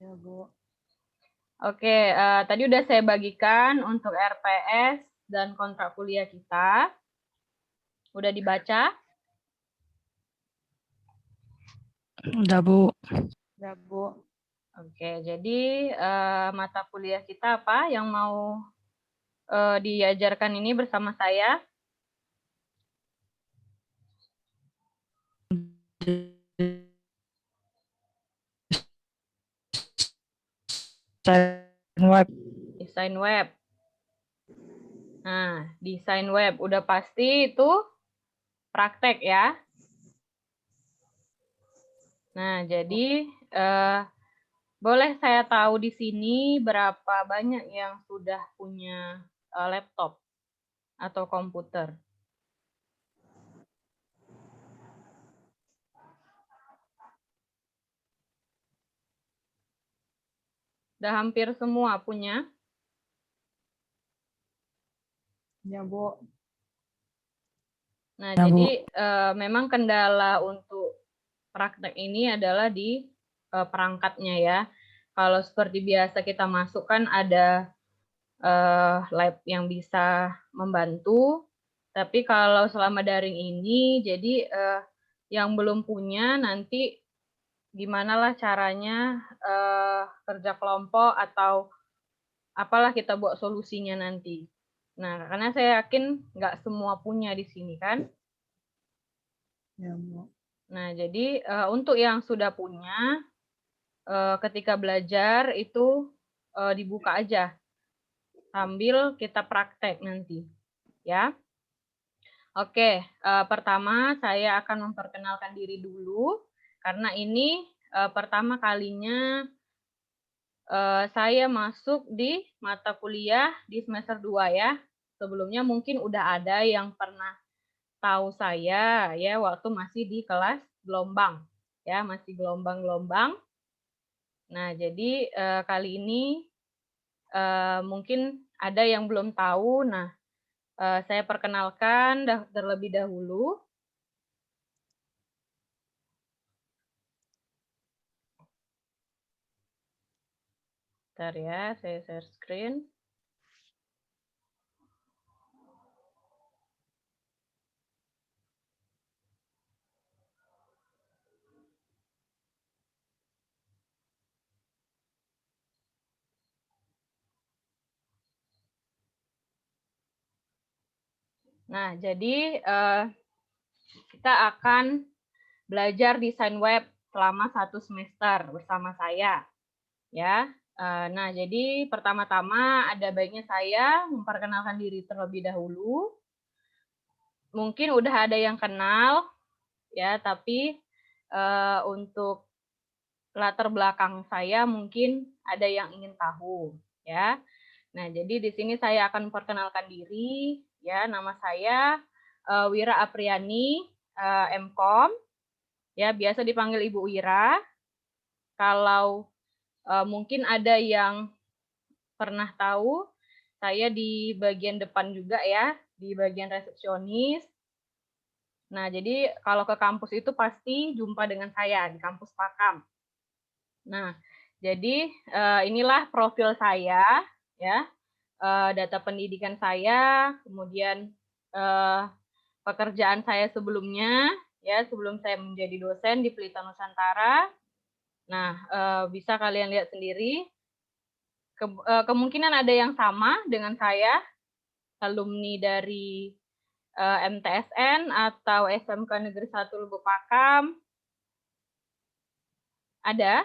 Ya, Bu. Oke, tadi udah saya bagikan untuk RPS dan kontrak kuliah kita. Udah dibaca? Udah, Bu. Ya, Bu. Oke, jadi mata kuliah kita apa yang mau diajarkan ini bersama saya? Web. Desain web. Nah, desain web udah pasti itu praktek ya. Nah, jadi boleh saya tahu di sini berapa banyak yang sudah punya laptop atau komputer? Udah hampir semua punya? Ya, Bu. Nah, Ya, Bu. jadi memang kendala untuk praktek ini adalah di perangkatnya ya. Kalau seperti biasa kita masukkan ada lab yang bisa membantu, tapi kalau selama daring ini, jadi yang belum punya nanti gimana lah caranya kerja kelompok atau apalah kita buat solusinya nanti. Nah, karena saya yakin nggak semua punya di sini kan. Ya, Bu. Nah, jadi untuk yang sudah punya, ketika belajar itu dibuka aja sambil kita praktek nanti, ya. Oke, pertama saya akan memperkenalkan diri dulu karena ini pertama kalinya saya masuk di mata kuliah di semester 2 ya. Sebelumnya mungkin udah ada yang pernah tahu saya ya waktu masih di kelas gelombang ya, masih gelombang-gelombang. Nah, jadi kali ini mungkin ada yang belum tahu. Nah, saya perkenalkan terlebih dahulu. Bentar ya, saya share screen. Nah, jadi kita akan belajar desain web selama 1 semester bersama saya, ya. Nah, jadi pertama-tama ada baiknya saya memperkenalkan diri terlebih dahulu. Mungkin udah ada yang kenal, ya, tapi untuk latar belakang saya mungkin ada yang ingin tahu, ya. Nah, jadi di sini saya akan memperkenalkan diri, ya. Nama saya Wira Apriani, MKom, ya, biasa dipanggil Ibu Wira. Kalau mungkin ada yang pernah tahu, saya di bagian depan juga ya, di bagian resepsionis. Nah, jadi kalau ke kampus itu pasti jumpa dengan saya di kampus Pakam. Nah, jadi inilah profil saya, ya, data pendidikan saya, kemudian pekerjaan saya sebelumnya, ya, sebelum saya menjadi dosen di Pelita Nusantara. Nah, bisa kalian lihat sendiri. Kemungkinan ada yang sama dengan saya, alumni dari MTSN atau SMK Negeri 1 Lubuk Pakam. Ada?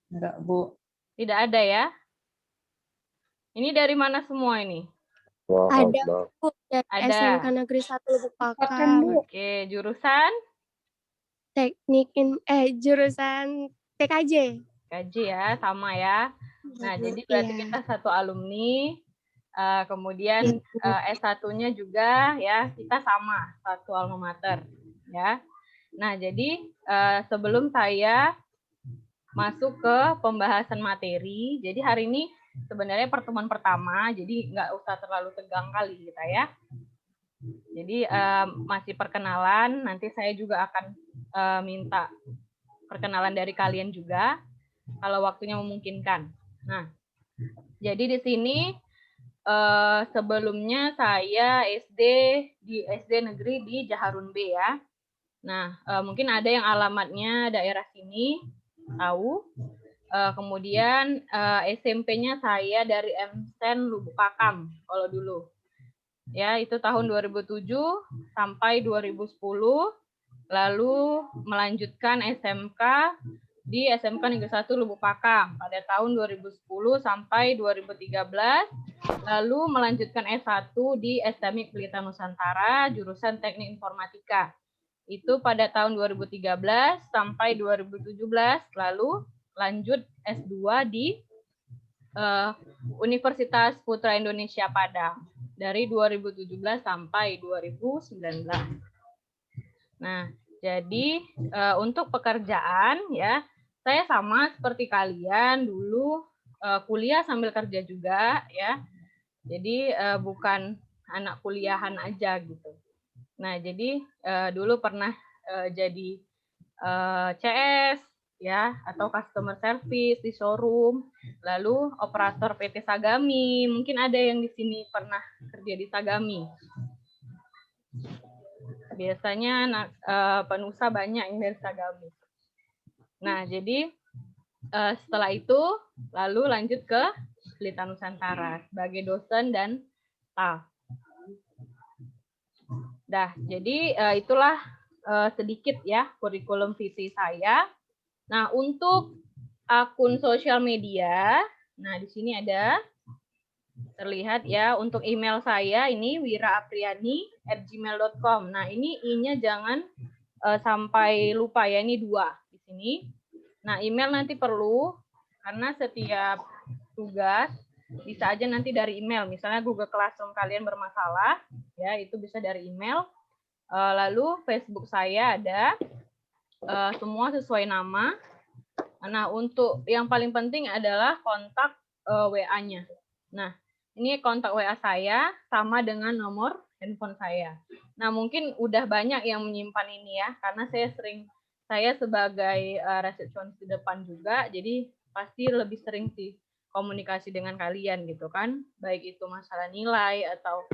Enggak, Bu. Tidak ada ya? Ini dari mana semua ini? Ada, Bu, dari Ada. SMK Negeri 1 Lubuk Pakam. Oke, jurusan? Jurusan TKJ. TKJ ya, sama ya. Nah, jadi berarti Iya. kita satu alumni, kemudian S1-nya juga ya, kita sama, satu alma mater ya. Nah, jadi sebelum saya masuk ke pembahasan materi, jadi hari ini sebenarnya pertemuan pertama, jadi nggak usah terlalu tegang kali kita ya. Jadi masih perkenalan, nanti saya juga akan minta perkenalan dari kalian juga kalau waktunya memungkinkan. Nah, jadi di sini sebelumnya saya di SD negeri di Jaharun B ya. Nah, mungkin ada yang alamatnya daerah sini tahu. Kemudian SMP-nya saya dari MSen Lubuk Pakam kalau dulu. Ya, itu tahun 2007 sampai 2010. Lalu melanjutkan SMK di SMK Negeri 1 Lubuk Pakam pada tahun 2010 sampai 2013. Lalu melanjutkan S1 di STMIK Pelita Nusantara jurusan Teknik Informatika. Itu pada tahun 2013 sampai 2017. Lalu lanjut S2 di Universitas Putra Indonesia Padang dari 2017 sampai 2019. Nah, jadi untuk pekerjaan ya, saya sama seperti kalian dulu kuliah sambil kerja juga ya. Jadi bukan anak kuliahan aja gitu. Nah, jadi dulu pernah jadi CS ya atau customer service di showroom, lalu operator PT Sagami. Mungkin ada yang di sini pernah kerja di Sagami. Biasanya anak penusa banyak yang dari Sagami. Nah, jadi setelah itu lalu lanjut ke Pelita Nusantara sebagai dosen dan staff. Dah, jadi itulah sedikit ya kurikulum visi saya. Nah, untuk akun sosial media, nah di sini ada terlihat ya, untuk email saya ini wiraapriani@gmail.com. Nah, ini i-nya jangan sampai lupa ya, ini 2 di sini. Nah, email nanti perlu karena setiap tugas bisa aja nanti dari email. Misalnya Google Classroom kalian bermasalah, ya itu bisa dari email. Lalu Facebook saya ada semua sesuai nama. Nah, untuk yang paling penting adalah kontak WA-nya. Nah, ini kontak WA saya sama dengan nomor handphone saya. Nah, mungkin udah banyak yang menyimpan ini ya, karena saya sebagai resepsionis di depan juga, jadi pasti lebih sering sih komunikasi dengan kalian gitu kan, baik itu masalah nilai atau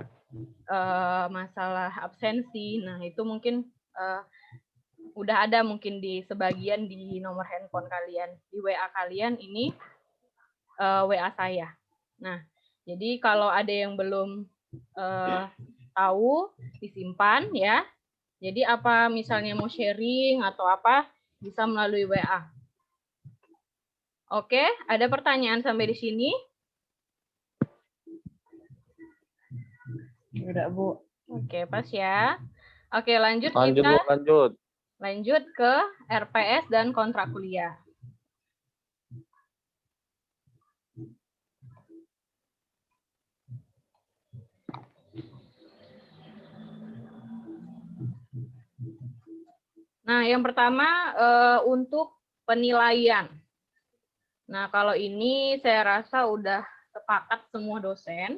masalah absensi. Nah, itu mungkin udah ada mungkin di sebagian di nomor handphone kalian, di WA kalian ini WA saya. Nah, jadi kalau ada yang belum tahu, disimpan ya. Jadi apa misalnya mau sharing atau apa, bisa melalui WA. Oke, ada pertanyaan sampai di sini? Udah, Bu. Oke, pas ya. Oke, lanjut Bu, kita lanjut. lanjut ke RPS dan kontrak kuliah. Nah, yang pertama untuk penilaian. Nah, kalau ini saya rasa udah sepakat semua dosen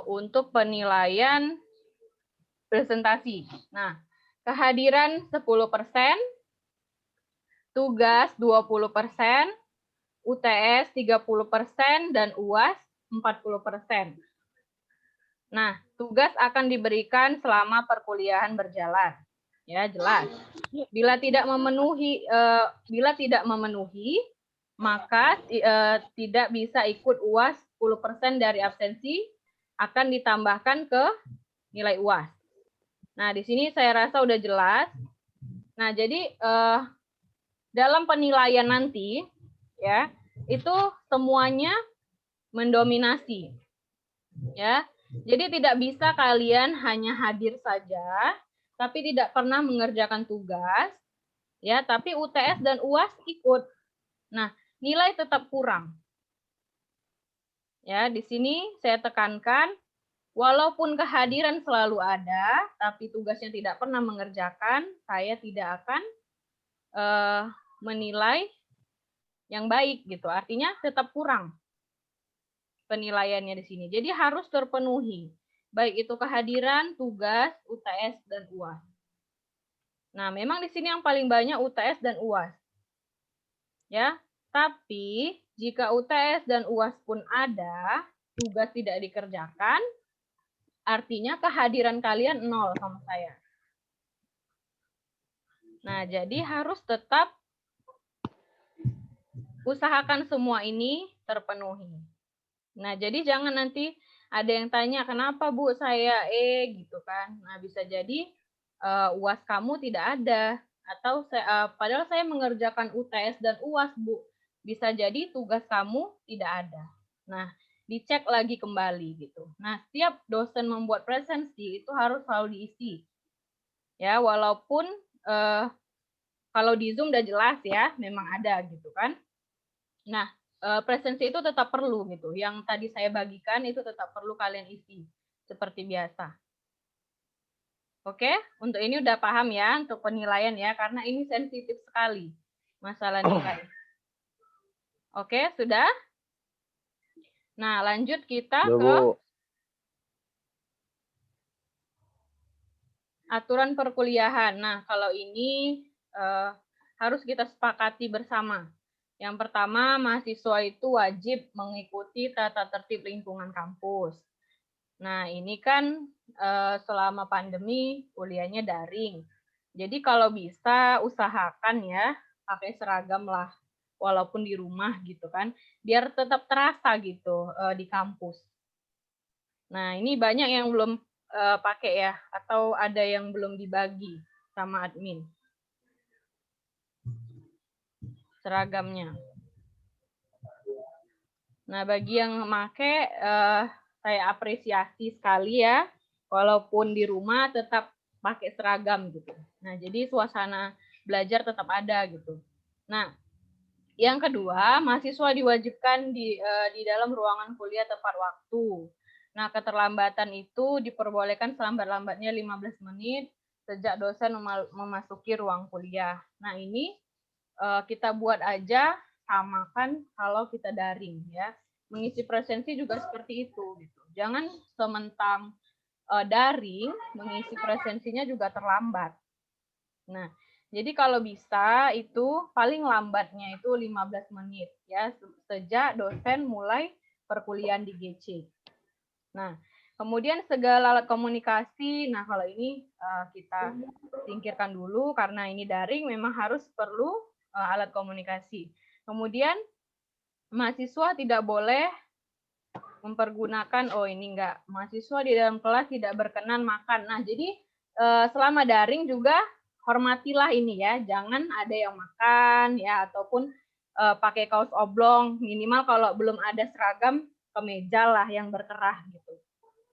untuk penilaian presentasi. Nah, kehadiran 10%, tugas 20%, UTS 30%, dan UAS 40%. Nah, tugas akan diberikan selama perkuliahan berjalan. Ya, jelas. Bila tidak memenuhi, maka tidak bisa ikut UAS 10% dari absensi akan ditambahkan ke nilai UAS. Nah, di sini saya rasa udah jelas. Nah, jadi dalam penilaian nanti ya, itu semuanya mendominasi. Ya. Jadi tidak bisa kalian hanya hadir saja tapi tidak pernah mengerjakan tugas, ya, tapi UTS dan UAS ikut. Nah, nilai tetap kurang. Ya, di sini saya tekankan, walaupun kehadiran selalu ada, tapi tugasnya tidak pernah mengerjakan, saya tidak akan menilai yang baik gitu. Artinya tetap kurang penilaiannya di sini. Jadi harus terpenuhi. Baik itu kehadiran, tugas, UTS, dan UAS. Nah, memang di sini yang paling banyak UTS dan UAS. Ya, tapi jika UTS dan UAS pun ada, tugas tidak dikerjakan, artinya kehadiran kalian 0 sama saya. Nah, jadi harus tetap usahakan semua ini terpenuhi. Nah, jadi jangan nanti ada yang tanya, kenapa Bu saya gitu kan. Nah, bisa jadi UAS kamu tidak ada. Atau padahal saya mengerjakan UTS dan UAS, Bu. Bisa jadi tugas kamu tidak ada. Nah, dicek lagi kembali gitu. Nah, setiap dosen membuat presensi itu harus selalu diisi. Ya, walaupun kalau di Zoom udah jelas ya, memang ada gitu kan. Nah, presensi itu tetap perlu gitu. Yang tadi saya bagikan itu tetap perlu kalian isi seperti biasa. Oke, untuk ini udah paham ya untuk penilaian ya, karena ini sensitif sekali masalah nilai. Oke, sudah? Nah, lanjut kita ke aturan perkuliahan. Nah, kalau ini harus kita sepakati bersama. Yang pertama, mahasiswa itu wajib mengikuti tata tertib lingkungan kampus. Nah, ini kan selama pandemi kuliahnya daring. Jadi kalau bisa usahakan ya pakai seragam lah, walaupun di rumah gitu kan, biar tetap terasa gitu di kampus. Nah, ini banyak yang belum pakai ya, atau ada yang belum dibagi sama admin seragamnya. Nah, bagi yang pakai, saya apresiasi sekali ya, walaupun di rumah tetap pakai seragam gitu. Nah, jadi suasana belajar tetap ada gitu. Nah, yang kedua, mahasiswa diwajibkan di dalam ruangan kuliah tepat waktu. Nah, keterlambatan itu diperbolehkan selambat-lambatnya 15 menit sejak dosen memasuki ruang kuliah. Nah, ini kita buat aja samakan kalau kita daring ya. Mengisi presensi juga seperti itu gitu. Jangan sementang daring mengisi presensinya juga terlambat. Nah, jadi kalau bisa itu paling lambatnya itu 15 menit ya sejak dosen mulai perkuliahan di GC. Nah, kemudian segala alat komunikasi, nah kalau ini kita singkirkan dulu karena ini daring memang harus perlu alat komunikasi. Kemudian mahasiswa tidak boleh mempergunakan, ini enggak, mahasiswa di dalam kelas tidak berkenan makan. Nah, jadi selama daring juga hormatilah ini ya, jangan ada yang makan ya ataupun pakai kaos oblong, minimal kalau belum ada seragam kemeja lah yang berkerah gitu.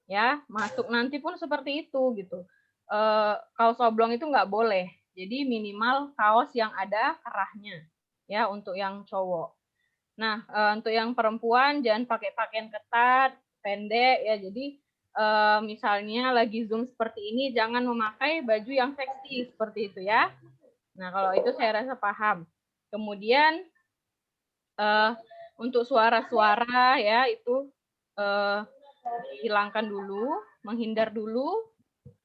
Ya, masuk nanti pun seperti itu gitu. Kaos oblong itu nggak boleh. Jadi minimal kaos yang ada kerahnya ya untuk yang cowok. Nah, untuk yang perempuan jangan pakai pakaian ketat, pendek ya. Jadi misalnya lagi Zoom seperti ini jangan memakai baju yang seksi seperti itu ya. Nah, kalau itu saya rasa paham. Kemudian untuk suara-suara ya itu hilangkan dulu, menghindar dulu,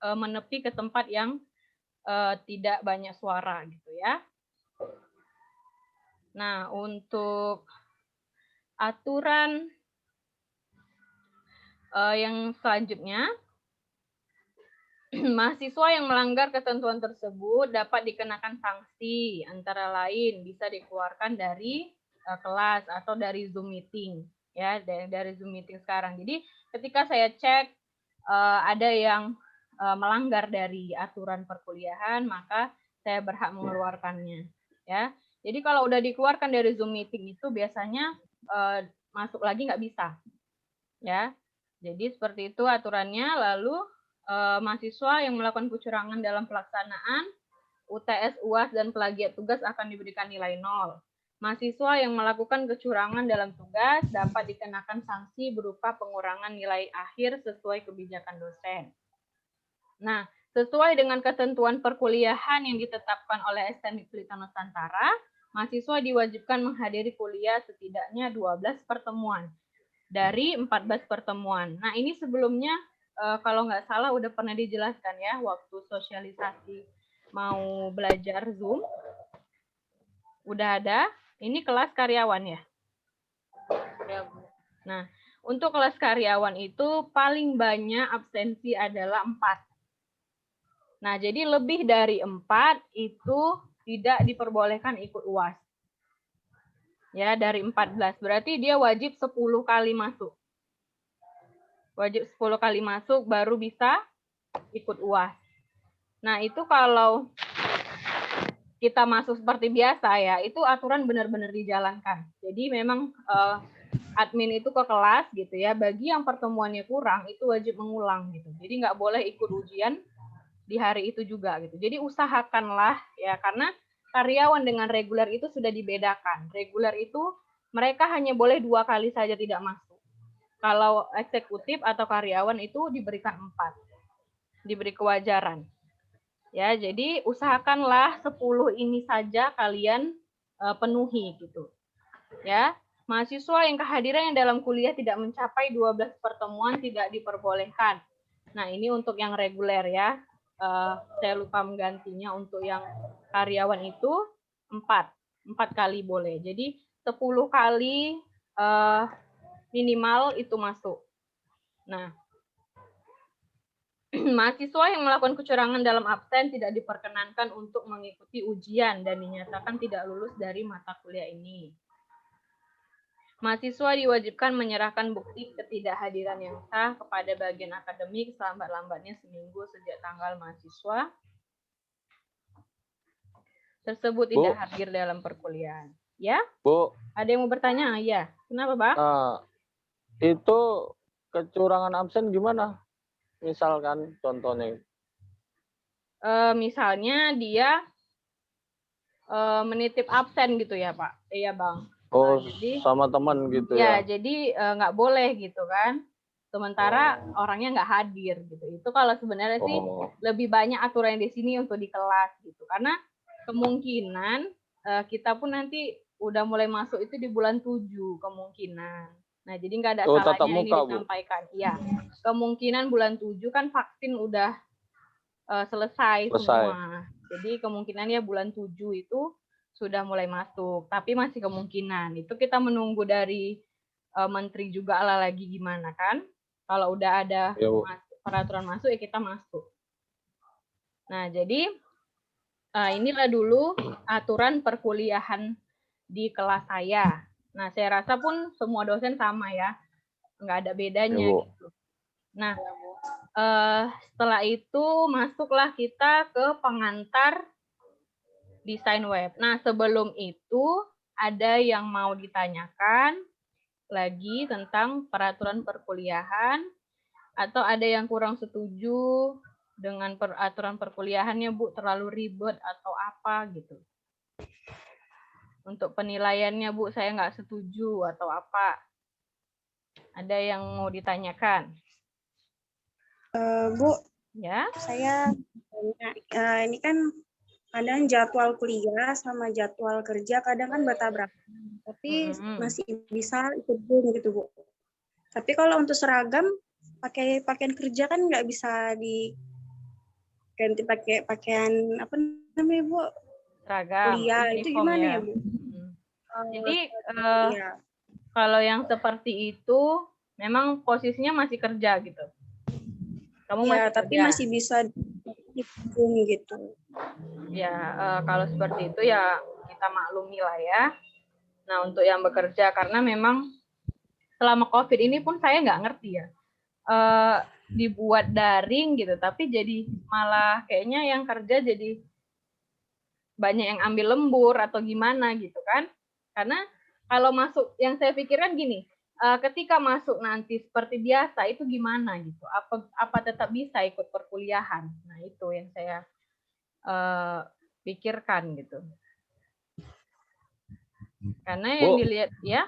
menepi ke tempat yang tidak banyak suara gitu ya. Nah, untuk aturan yang selanjutnya, mahasiswa yang melanggar ketentuan tersebut dapat dikenakan sanksi, antara lain bisa dikeluarkan dari kelas atau dari Zoom meeting, ya dari Zoom meeting sekarang. Jadi ketika saya cek ada yang melanggar dari aturan perkuliahan, maka saya berhak mengeluarkannya, ya. Jadi kalau udah dikeluarkan dari Zoom meeting itu biasanya masuk lagi nggak bisa, ya. Jadi seperti itu aturannya. Lalu mahasiswa yang melakukan kecurangan dalam pelaksanaan UTS, UAS, dan plagiat tugas akan diberikan nilai 0. Mahasiswa yang melakukan kecurangan dalam tugas dapat dikenakan sanksi berupa pengurangan nilai akhir sesuai kebijakan dosen. Nah, sesuai dengan ketentuan perkuliahan yang ditetapkan oleh STM Pelita Nusantara, mahasiswa diwajibkan menghadiri kuliah setidaknya 12 pertemuan dari 14 pertemuan. Nah, ini sebelumnya kalau nggak salah udah pernah dijelaskan ya waktu sosialisasi mau belajar Zoom. Udah ada. Ini kelas karyawan ya. Ya, Bu. Nah, untuk kelas karyawan itu paling banyak absensi adalah 4. Nah, jadi lebih dari 4 itu tidak diperbolehkan ikut UAS. Ya, dari 14. Berarti dia wajib 10 kali masuk. Wajib 10 kali masuk baru bisa ikut UAS. Nah, itu kalau kita masuk seperti biasa ya, itu aturan benar-benar dijalankan. Jadi memang admin itu ke kelas gitu ya, bagi yang pertemuannya kurang itu wajib mengulang gitu. Jadi nggak boleh ikut ujian di hari itu juga gitu. Jadi usahakanlah ya, karena karyawan dengan reguler itu sudah dibedakan. Reguler itu mereka hanya boleh 2 kali saja tidak masuk. Kalau eksekutif atau karyawan itu diberikan 4, diberi kewajaran. Ya, jadi usahakanlah 10 ini saja kalian penuhi gitu. Ya, mahasiswa yang kehadirannya dalam kuliah tidak mencapai 12 pertemuan tidak diperbolehkan. Nah, ini untuk yang reguler ya. Saya lupa menggantinya. Untuk yang karyawan itu 4 kali boleh. Jadi 10 kali minimal itu masuk. Nah, mahasiswa yang melakukan kecurangan dalam absen tidak diperkenankan untuk mengikuti ujian dan dinyatakan tidak lulus dari mata kuliah ini. Mahasiswa diwajibkan menyerahkan bukti ketidakhadiran yang sah kepada bagian akademik selambat-lambatnya seminggu sejak tanggal mahasiswa tersebut tidak hadir dalam perkuliahan. Ya? Bu, Ada yang mau bertanya? Ya. Kenapa, Pak? itu kecurangan absen gimana? Misalkan contohnya. Misalnya dia menitip absen gitu ya, Pak. Iya, Bang. Oh, jadi sama teman gitu ya. ya. Jadi nggak boleh gitu kan. Sementara orangnya nggak hadir gitu. Itu kalau sebenarnya sih lebih banyak aturan di sini untuk di kelas gitu. Karena kemungkinan kita pun nanti udah mulai masuk itu di bulan 7 kemungkinan. Nah, jadi nggak ada salahnya ini disampaikan. Iya. Kemungkinan bulan 7 kan vaksin udah selesai semua. Jadi kemungkinannya bulan 7 itu sudah mulai masuk. Tapi masih kemungkinan. Itu kita menunggu dari menteri juga lah lagi gimana kan. Kalau udah ada peraturan masuk ya kita masuk. Nah, jadi inilah dulu aturan perkuliahan di kelas saya. Nah, saya rasa pun semua dosen sama ya. Nggak ada bedanya gitu. Nah, setelah itu masuklah kita ke pengantar desain web. Nah, sebelum itu ada yang mau ditanyakan lagi tentang peraturan perkuliahan atau ada yang kurang setuju dengan peraturan perkuliahannya, Bu, terlalu ribet atau apa gitu. Untuk penilaiannya, Bu, saya nggak setuju atau apa. Ada yang mau ditanyakan? Bu, ya. Saya ini kan kadang jadwal kuliah sama jadwal kerja kadang kan bertabrakan, tapi masih bisa ikut Zoom gitu, Bu. Tapi kalau untuk seragam pakai pakaian kerja kan nggak bisa diganti pakai pakaian apa namanya, Bu? Seragam. Kuliah itu gimana ya, Bu? Jadi kalau yang seperti itu memang posisinya masih kerja gitu. Kamu masih tapi kerja. masih bisa Zoom gitu. Ya, kalau seperti itu ya kita maklumi lah ya. Nah, untuk yang bekerja karena memang selama COVID ini pun saya nggak ngerti ya. Dibuat daring gitu, tapi jadi malah kayaknya yang kerja jadi banyak yang ambil lembur atau gimana gitu kan. Karena kalau masuk, yang saya pikirkan gini, ketika masuk nanti seperti biasa itu gimana gitu? Apa tetap bisa ikut perkuliahan? Nah, itu yang saya pikirkan gitu. Karena yang dilihat ya.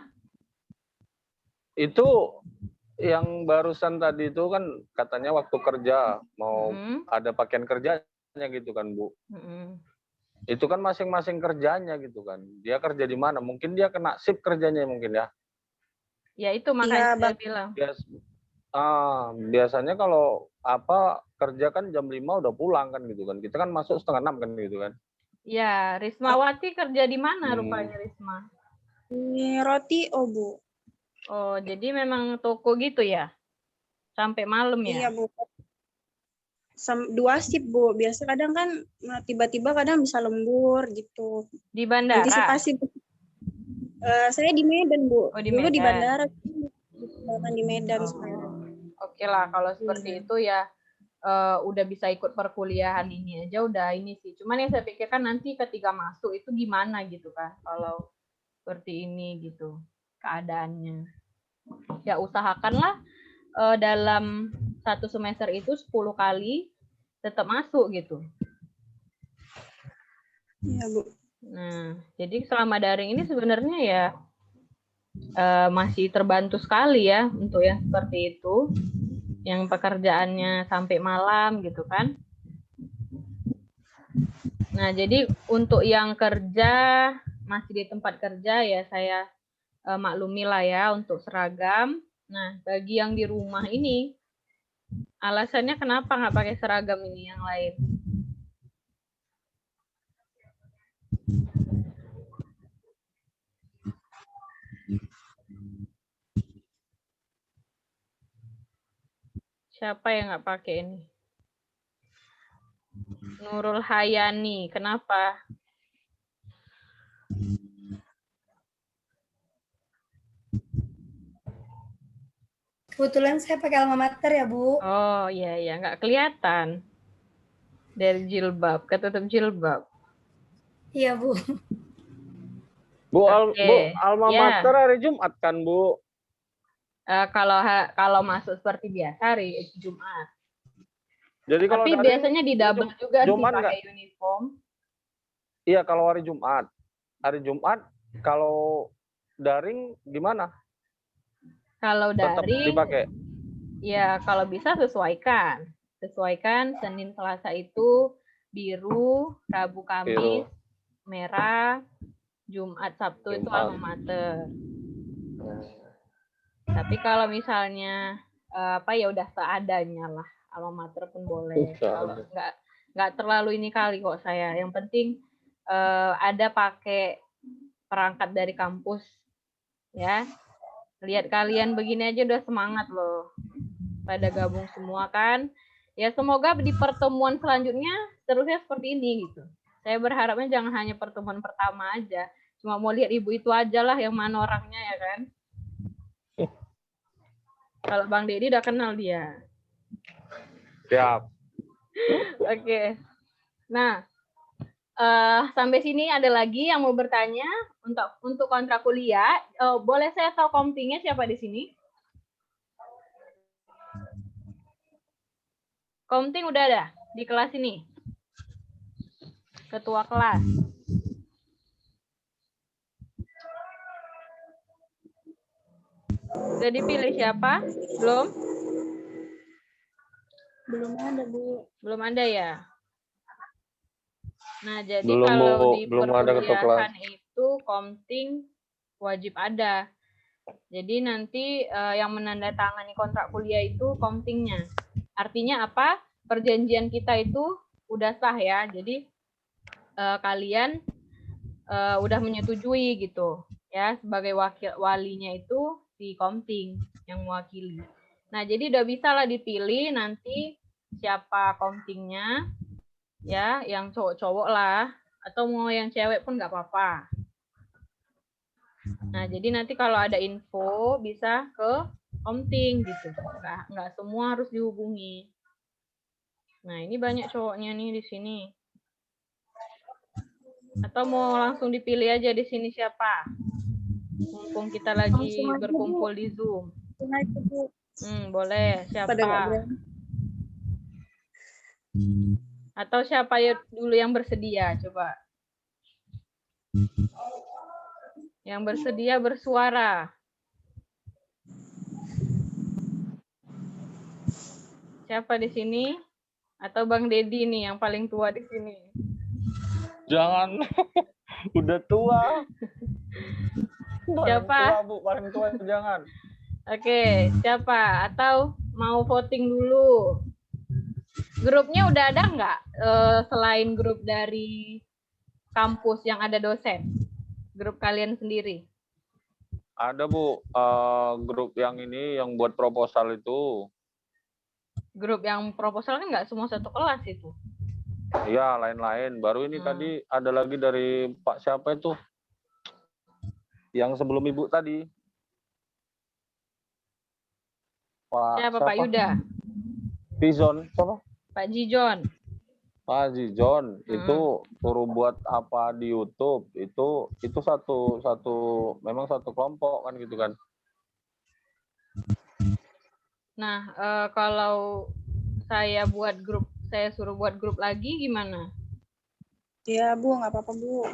Itu yang barusan tadi itu kan katanya waktu kerja mau ada pakaian kerjanya gitu kan, Bu. Itu kan masing-masing kerjanya gitu kan. Dia kerja di mana? Mungkin dia kena shift kerjanya mungkin ya. Ya itu makanya saya bilang. Biasanya kalau kerja kan jam 5 udah pulang kan gitu kan. Kita kan masuk 5:30 kan gitu kan. Ya, Rismawati kerja di mana rupanya Risma? Ini roti, Bu. Oh, jadi memang toko gitu ya? Sampai malam ya? Iya, Bu. 2 shift, Bu. Biasa kadang kan tiba-tiba kadang bisa lembur gitu. Di bandara? Antisipasi. Saya di Medan, Bu. Oh, di Dulu di Medan. bandara. Di Medan sekarang. Oke lah, kalau seperti itu ya udah bisa ikut perkuliahan ini aja udah ini sih. Cuman yang saya pikirkan nanti ketika masuk itu gimana gitu kan, kalau seperti ini gitu keadaannya. Ya usahakanlah dalam 1 semester itu 10 kali tetap masuk gitu. Iya, Bu. Nah, jadi selama daring ini sebenarnya ya masih terbantu sekali ya untuk yang seperti itu, yang pekerjaannya sampai malam gitu kan. Nah, jadi untuk yang kerja masih di tempat kerja ya saya maklumi lah ya untuk seragam. Nah, bagi yang di rumah ini alasannya kenapa nggak pakai seragam ini yang lain? Siapa yang nggak pakai ini? Nurul Hayani, kenapa? Kebetulan saya pakai alma mater ya, Bu. Oh iya, nggak kelihatan. Dari jilbab, ketutup jilbab. Iya, Bu. Bu, alma mater hari Jumat kan, Bu? Kalau masuk seperti biasa hari Jumat. Jadi kalau tapi biasanya di double juga sih pakai uniform. Iya, kalau hari Jumat. Hari Jumat kalau daring gimana? Kalau daring tetap dipakai. Ya, kalau bisa sesuaikan. Sesuaikan Senin Selasa itu biru, Rabu Kamis merah, Jumat Sabtu itu alma mater. Tapi kalau misalnya ya udah seadanya lah, alma mater pun boleh. Kalau nggak terlalu ini kali kok saya. Yang penting ada pakai perangkat dari kampus, ya. Lihat kalian begini aja udah semangat loh. Pada gabung semua kan. Ya semoga di pertemuan selanjutnya terusnya seperti ini gitu. Saya berharapnya jangan hanya pertemuan pertama aja. Cuma mau lihat ibu itu aja lah yang mana orangnya ya kan. Kalau Bang Deddy udah kenal dia. Siap. Oke. Nah, sampai sini ada lagi yang mau bertanya untuk kontrak kuliah. Boleh saya tahu komtingnya siapa di sini? Komting udah ada di kelas ini. Ketua kelas. Udah dipilih siapa? Belum? Belum ada, Bu. Belum ada ya? Nah, jadi belum, kalau Bu, di belum ada perkuliahan itu komting wajib ada. Jadi nanti yang menandatangani kontrak kuliah itu komtingnya. Artinya apa? Perjanjian kita itu udah sah ya. Jadi kalian udah menyetujui gitu ya, sebagai walinya itu si komting yang mewakili. Nah, jadi udah bisa lah dipilih nanti siapa komtingnya ya, yang cowok-cowok lah atau mau yang cewek pun nggak apa-apa. Nah, jadi nanti kalau ada info bisa ke komting gitu. Nggak semua harus dihubungi. Nah, ini banyak cowoknya nih di sini. Atau mau langsung dipilih aja di sini siapa? Mumpung kita lagi berkumpul di Zoom. Boleh. Siapa? Atau siapa ya dulu yang bersedia? Coba. Yang bersedia bersuara. Siapa di sini? Atau Bang Deddy nih yang paling tua di sini? Jangan. Udah tua. Siapa? Tua, Bu, paling tua jangan. Oke, siapa? Atau mau voting dulu. Grupnya udah ada nggak selain grup dari kampus yang ada dosen? Grup kalian sendiri? Ada Bu, grup yang ini yang buat proposal itu. Grup yang proposal kan nggak semua satu kelas itu. Iya, lain-lain. Baru ini tadi ada lagi dari Pak siapa itu? Yang sebelum Ibu tadi. Siapa? Pak Yuda? Pizon, siapa? Pak Jijon. Pak Jijon itu suruh buat apa di YouTube itu satu memang satu kelompok kan gitu kan. Nah, kalau saya suruh buat grup lagi gimana? Ya Bu, nggak apa-apa Bu.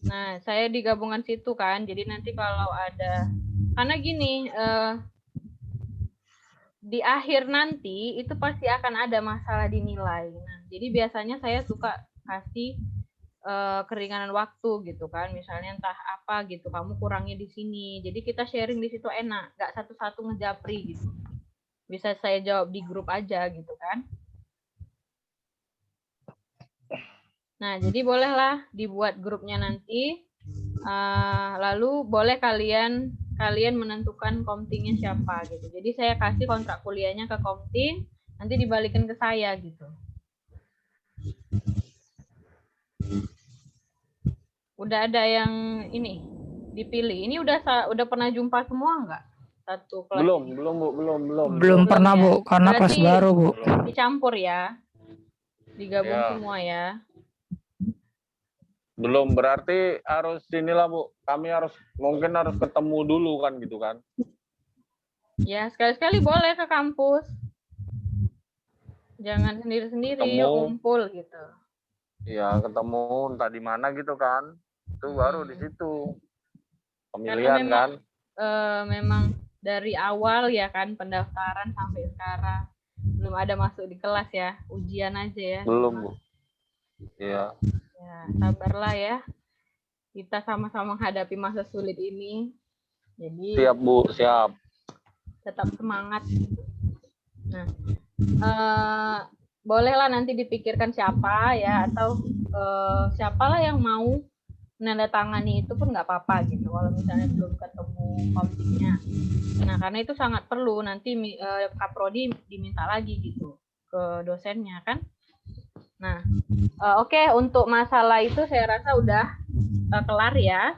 Nah, saya di gabungan situ kan, jadi nanti kalau ada, karena gini, di akhir nanti itu pasti akan ada masalah dinilai. Nah, jadi biasanya saya suka kasih keringanan waktu gitu kan, misalnya entah apa gitu, kamu kurangnya di sini. Jadi kita sharing di situ enak, nggak satu-satu ngejapri gitu. Bisa saya jawab di grup aja gitu kan. Nah, jadi bolehlah dibuat grupnya nanti. Lalu boleh kalian menentukan komtingnya siapa gitu. Jadi saya kasih kontrak kuliahnya ke komting, nanti dibalikin ke saya gitu. Udah ada yang ini dipilih. Ini udah pernah jumpa semua nggak? Satu kelas? Belum Bu. Belum pernah ya? Bu, karena Berarti kelas baru Bu. dicampur ya, digabung Ya. semua ya. Belum, berarti harus inilah Bu. Kami mungkin harus ketemu dulu kan gitu kan. Ya, sekali-sekali boleh ke kampus. Jangan sendiri-sendiri, Ketemu. ngumpul gitu. Iya, ketemu entah di mana gitu kan. Itu baru di situ. Karena Pemilihan kan. Memang dari awal ya kan, pendaftaran sampai sekarang belum ada masuk di kelas ya, ujian aja ya. Belum Bu. Iya. Ya, sabarlah ya. Kita sama-sama menghadapi masa sulit ini. Jadi Siap Bu, siap. tetap semangat. Nah, bolehlah nanti dipikirkan siapa ya, atau siapalah yang mau menandatangani itu pun nggak apa-apa gitu. Kalau misalnya belum ketemu komtingnya. Nah, karena itu sangat perlu nanti Kaprodi diminta lagi gitu ke dosennya kan. Nah, oke, untuk masalah itu saya rasa udah kelar ya.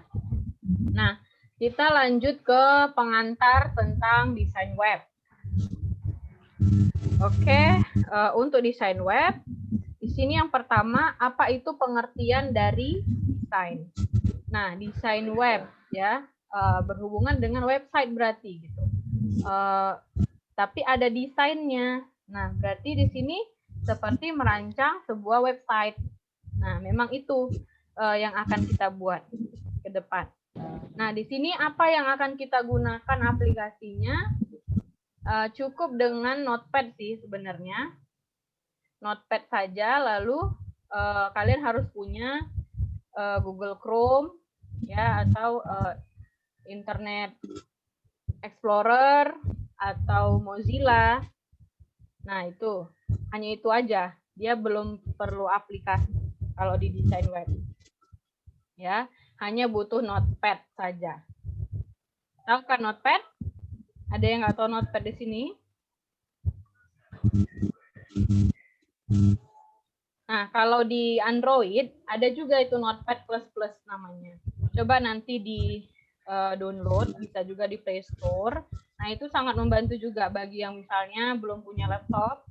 Nah, kita lanjut ke pengantar tentang desain web. Oke, untuk desain web, di sini yang pertama, apa itu pengertian dari desain? Nah, desain web ya berhubungan dengan website berarti gitu. Tapi ada desainnya. Nah, berarti di sini seperti merancang sebuah website. Nah, memang itu yang akan kita buat ke depan. Nah, di sini apa yang akan kita gunakan aplikasinya? Cukup dengan Notepad sih sebenarnya. Notepad saja, lalu kalian harus punya Google Chrome ya, atau Internet Explorer atau Mozilla. Nah, itu hanya itu aja. Dia belum perlu aplikasi kalau di desain web. Ya, hanya butuh Notepad saja. Tahu kan Notepad? Ada yang nggak tahu Notepad di sini? Nah, kalau di Android ada juga itu Notepad++ namanya. Coba nanti di download, bisa juga di Play Store. Nah, itu sangat membantu juga bagi yang misalnya belum punya laptop,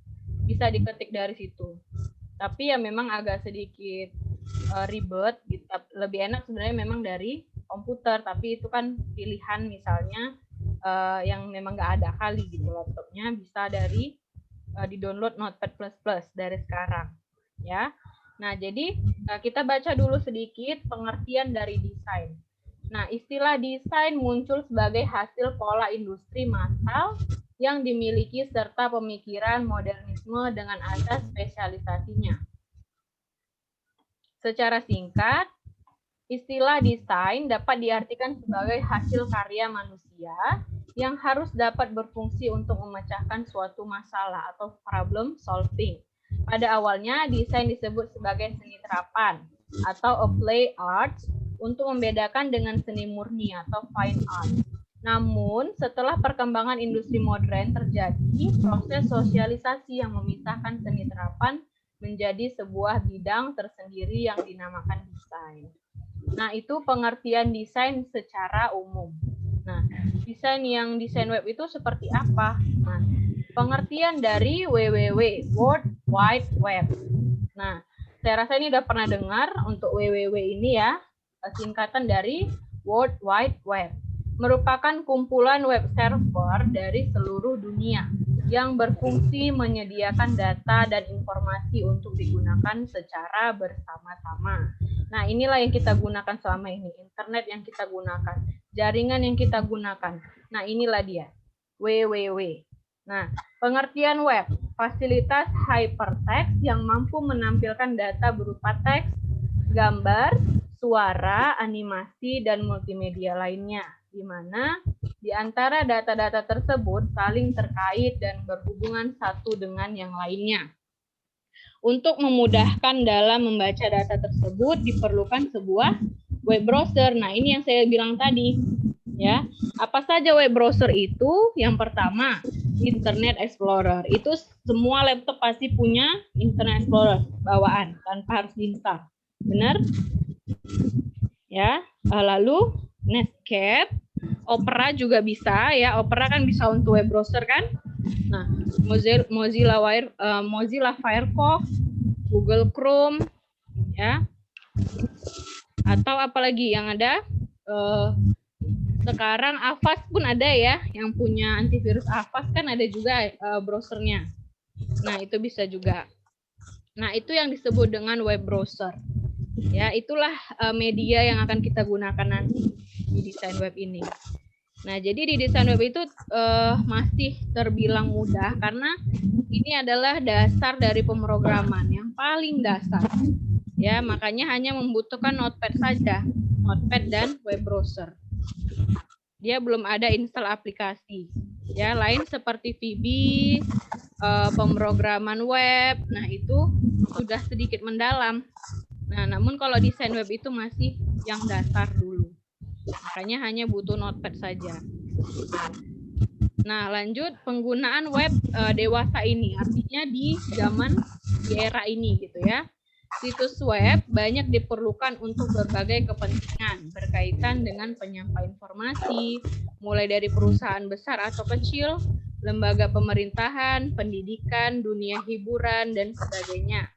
bisa diketik dari situ. Tapi ya memang agak sedikit ribet, gitu. Lebih enak sebenarnya memang dari komputer, tapi itu kan pilihan misalnya yang memang nggak ada kali gitu laptopnya, bisa dari di-download Notepad++ dari sekarang. Ya. Nah, jadi kita baca dulu sedikit pengertian dari desain. Nah, istilah desain muncul sebagai hasil pola industri massal yang dimiliki serta pemikiran modernisme dengan asas spesialisasinya. Secara singkat, istilah desain dapat diartikan sebagai hasil karya manusia yang harus dapat berfungsi untuk memecahkan suatu masalah atau problem solving. Pada awalnya, desain disebut sebagai seni terapan atau applied arts untuk membedakan dengan seni murni atau fine art. Namun, setelah perkembangan industri modern terjadi, proses sosialisasi yang memisahkan seni terapan menjadi sebuah bidang tersendiri yang dinamakan desain. Nah, itu pengertian desain secara umum. Nah, desain web itu seperti apa? Nah, pengertian dari WWW, World Wide Web. Nah, saya rasa ini udah pernah dengar untuk WWW ini ya, singkatan dari World Wide Web. Merupakan kumpulan web server dari seluruh dunia yang berfungsi menyediakan data dan informasi untuk digunakan secara bersama-sama. Nah, inilah yang kita gunakan selama ini, internet yang kita gunakan, jaringan yang kita gunakan. Nah, inilah dia, WWW. Nah, pengertian web, fasilitas hypertext yang mampu menampilkan data berupa teks, gambar, suara, animasi, dan multimedia lainnya, di mana di antara data-data tersebut saling terkait dan berhubungan satu dengan yang lainnya. Untuk memudahkan dalam membaca data tersebut diperlukan sebuah web browser. Nah, ini yang saya bilang tadi. Ya, apa saja web browser itu? Yang pertama, Internet Explorer. Itu semua laptop pasti punya Internet Explorer bawaan tanpa harus diinstal. Benar? Ya, lalu Netscape, Opera juga bisa ya. Opera kan bisa untuk web browser kan? Nah, Mozilla Firefox, Google Chrome, ya. Atau apalagi yang ada? Sekarang Avast pun ada ya, yang punya antivirus Avast kan ada juga browsernya. Nah, itu bisa juga. Nah, itu yang disebut dengan web browser. Ya, itulah media yang akan kita gunakan nanti di desain web ini. Nah, jadi di desain web itu masih terbilang mudah karena ini adalah dasar dari pemrograman yang paling dasar. Ya, makanya hanya membutuhkan Notepad saja, Notepad dan web browser. Dia belum ada install aplikasi. Ya, lain seperti VB, pemrograman web. Nah, itu sudah sedikit mendalam. Nah, namun kalau desain web itu masih yang dasar dulu. Makanya hanya butuh Notepad saja. Nah, lanjut penggunaan web dewasa ini, artinya di era ini gitu ya. Situs web banyak diperlukan untuk berbagai kepentingan berkaitan dengan penyampaian informasi, mulai dari perusahaan besar atau kecil, lembaga pemerintahan, pendidikan, dunia hiburan, dan sebagainya.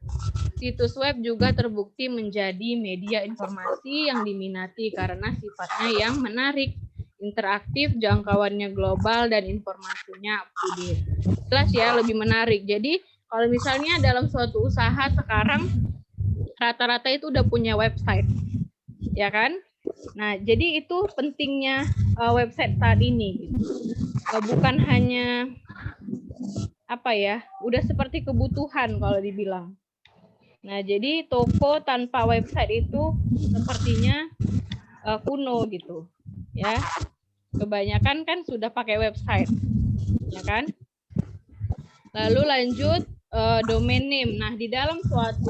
Situs web juga terbukti menjadi media informasi yang diminati karena sifatnya yang menarik, interaktif, jangkauannya global, dan informasinya up-to-date. Jelas ya, lebih menarik. Jadi, kalau misalnya dalam suatu usaha sekarang, rata-rata itu udah punya website, ya kan? Nah, jadi itu pentingnya website saat ini. Bukan hanya, udah seperti kebutuhan kalau dibilang. Nah, jadi toko tanpa website itu sepertinya kuno gitu, ya. Kebanyakan kan sudah pakai website, ya kan? Lalu lanjut domain name. Nah, di dalam suatu